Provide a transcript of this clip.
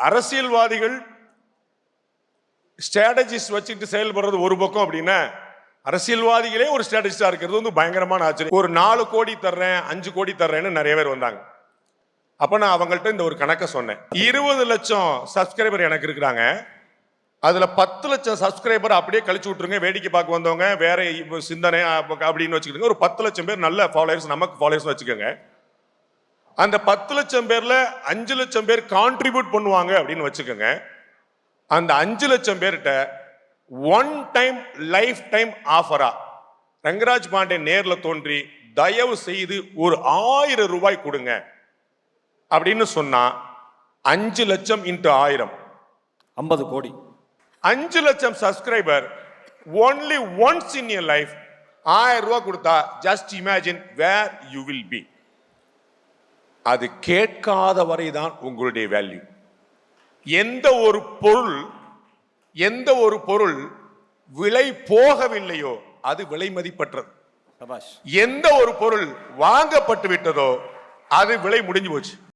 அரசியல்வாதிகள் ஸ்ட்ராட்டஜிஸ்ட் வச்சுட்டு செயல்படுறது ஒரு பக்கம் அப்படின்னா, அரசியல்வாதிகளே ஒரு ஸ்ட்ராட்டஜிஸ்டா இருக்கிறது வந்து பயங்கரமான ஆச்சரியம். ஒரு 4 கோடி தர்றேன் 5 கோடி தர்றேன்னு நிறைய பேர் வந்தாங்க. அப்ப நான் அவங்கள்ட்ட இந்த ஒரு கணக்க சொன்னேன். 20 லட்சம் சப்ஸ்கிரைபர் எனக்கு இருக்கிறாங்க. அதுல 10 லட்சம் சப்ஸ்கிரைபர் அப்படியே கழிச்சு விட்டுருங்க. வேடிக்கை பார்க்க வந்தவங்க வேற சிந்தனை அப்படின்னு வச்சுக்கிடுங்க. ஒரு 10 லட்சம் பேர் நல்ல ஃபாலோவர்ஸ், நமக்கு ஃபாலோவர்ஸ் வச்சுக்கோங்க. அந்த 10 லட்சம் பேர்ல 5 லட்சம் பேர் கான்ட்ரிபியூட் பண்ணுவாங்க அப்படின்னு வச்சுக்கோங்க. அந்த 5 லட்சம் பேர்கிட்ட ஒன் டைம் லைஃப் டைம் ஆஃபரா ரங்கராஜ் பாண்டே நேர்ல தோன்றி தயவு செய்து ஒரு 1000 ரூபாய் கொடுங்க அப்படின்னு சொன்னா 5 லட்சம் இன்டு 1000 50 கோடி. 5 லட்சம் subscriber only once in your life 1000 ரூபாய் கொடுத்தா just imagine where you will be. அது கேட்காத வரைதான் உங்களுடைய வேல்யூ. எந்த ஒரு பொருள் விலை போகவில்லையோ அது விலை மதிப்பற்றது. எந்த ஒரு பொருள் வாங்கப்பட்டு விட்டதோ அது விலை முடிஞ்சு போச்சு.